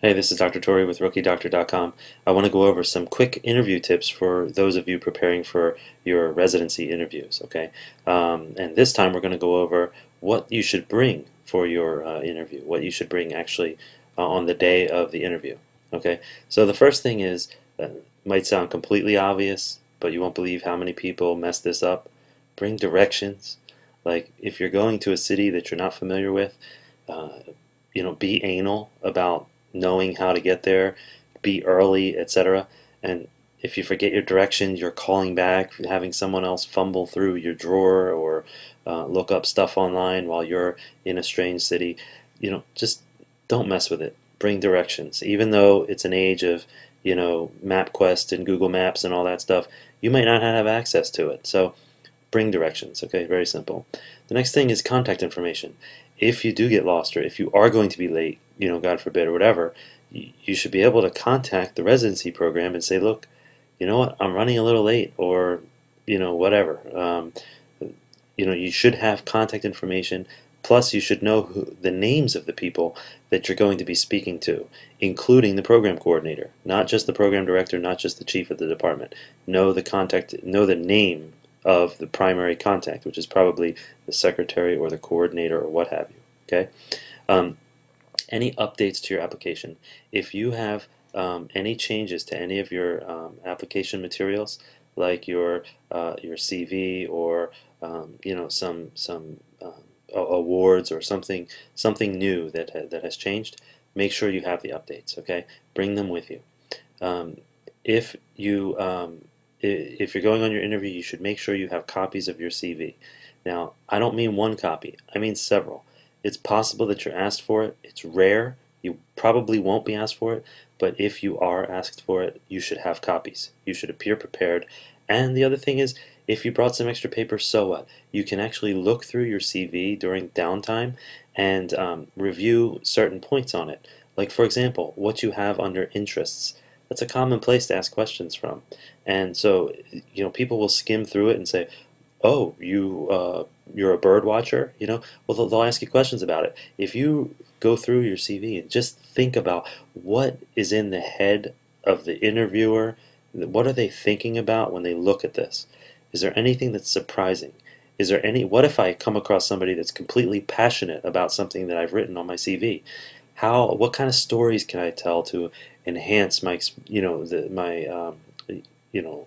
Hey, this is Dr. Tori with RookieDoctor.com. I want to go over some quick interview tips for those of you preparing for your residency interviews, okay? And this time we're going to go over what you should bring for your interview, what you should bring actually on the day of the interview, okay? So the first thing is, might sound completely obvious, but you won't believe how many people mess this up. Bring directions. Like if you're going to a city that you're not familiar with, uh, be anal about knowing how to get there, be early, etc. And if you forget your directions, you're calling back, having someone else fumble through your drawer or look up stuff online while you're in a strange city. Just don't mess with it. Bring directions. Even though it's an age of, MapQuest and Google Maps and all that stuff, you might not have access to it. So bring directions, okay? Very simple. The next thing is contact information. If you do get lost or if you are going to be late, God forbid, or whatever, you should be able to contact the residency program and say, look, you know what, I'm running a little late, or, whatever. You should have contact information. Plus, you should know the names of the people that you're going to be speaking to, including the program coordinator, not just the program director, not just the chief of the department. Know the name of the primary contact, which is probably the secretary or the coordinator or what have you. Okay. Um, any updates to your application. If you have any changes to any of your application materials, like your CV or some awards or something new that has changed, make sure you have the updates. Okay, bring them with you. Um, if you if you're going on your interview, you should make sure you have copies of your CV. Now, I don't mean one copy, I mean several. It's possible that you're asked for it. It's rare. You probably won't be asked for it, but if you are asked for it, you should have copies. You should appear prepared. And the other thing is, if you brought some extra paper, so what? You can actually look through your CV during downtime and review certain points on it. Like, for example, what you have under interests. That's a common place to ask questions from. And so, people will skim through it and say, oh, you're a bird watcher, well, they'll ask you questions about it. If you go through your CV and just think about what is in the head of the interviewer, what are they thinking about when they look at this? Is there anything that's surprising? What if I come across somebody that's completely passionate about something that I've written on my CV? What kind of stories can I tell to enhance my, you know,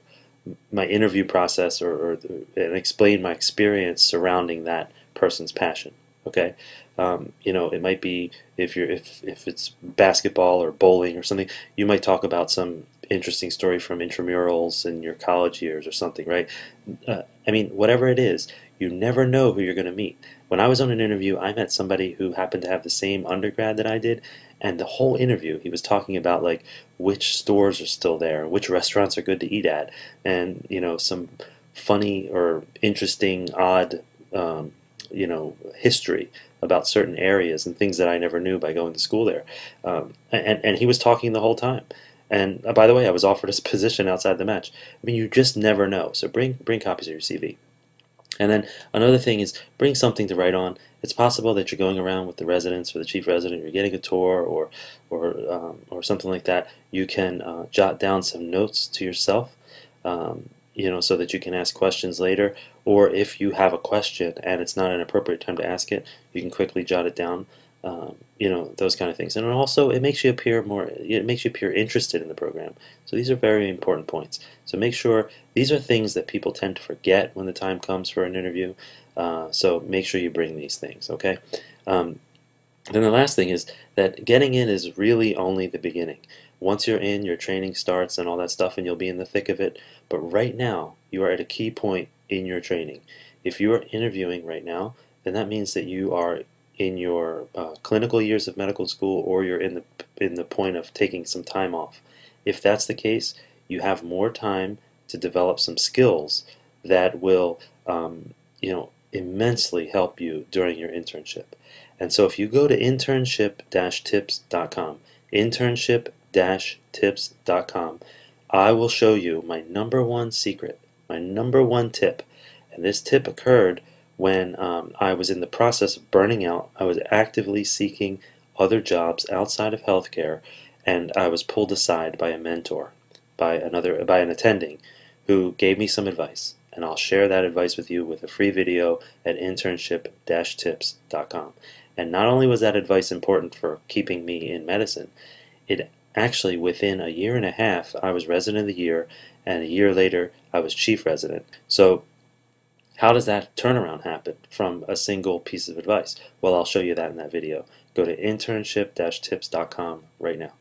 my interview process and explain my experience surrounding that person's passion. Okay, it might be if it's basketball or bowling or something, you might talk about some interesting story from intramurals in your college years or something, right? I mean, whatever it is, you never know who you're going to meet. When I was on an interview, I met somebody who happened to have the same undergrad that I did, and the whole interview he was talking about like which stores are still there, which restaurants are good to eat at, and some funny or interesting, odd, history about certain areas and things that I never knew by going to school there. And he was talking the whole time. And by the way, I was offered a position outside the match. I mean, you just never know. So bring copies of your CV. And then another thing is bring something to write on. It's possible that you're going around with the residents or the chief resident, you're getting a tour or something like that. You can jot down some notes to yourself, so that you can ask questions later. Or if you have a question and it's not an appropriate time to ask it, you can quickly jot it down. Those kind of things. And also, it makes you appear interested in the program. So these are very important points. So make sure these are things that people tend to forget when the time comes for an interview. So make sure you bring these things, okay? Then the last thing is that getting in is really only the beginning. Once you're in, your training starts and all that stuff, and you'll be in the thick of it. But right now, you are at a key point in your training. If you are interviewing right now, then that means that you are in your clinical years of medical school, or you're in the point of taking some time off. If that's the case, you have more time to develop some skills that will, immensely help you during your internship. And so if you go to internship-tips.com, internship-tips.com, I will show you my number one secret, my number one tip. And this tip occurred when I was in the process of burning out. I was actively seeking other jobs outside of healthcare, and I was pulled aside by a mentor, by an attending, who gave me some advice. And I'll share that advice with you with a free video at internship-tips.com. And not only was that advice important for keeping me in medicine, it actually, within a year and a half, I was resident of the year, and a year later, I was chief resident. So how does that turnaround happen from a single piece of advice? Well, I'll show you that in that video. Go to internship-tips.com right now.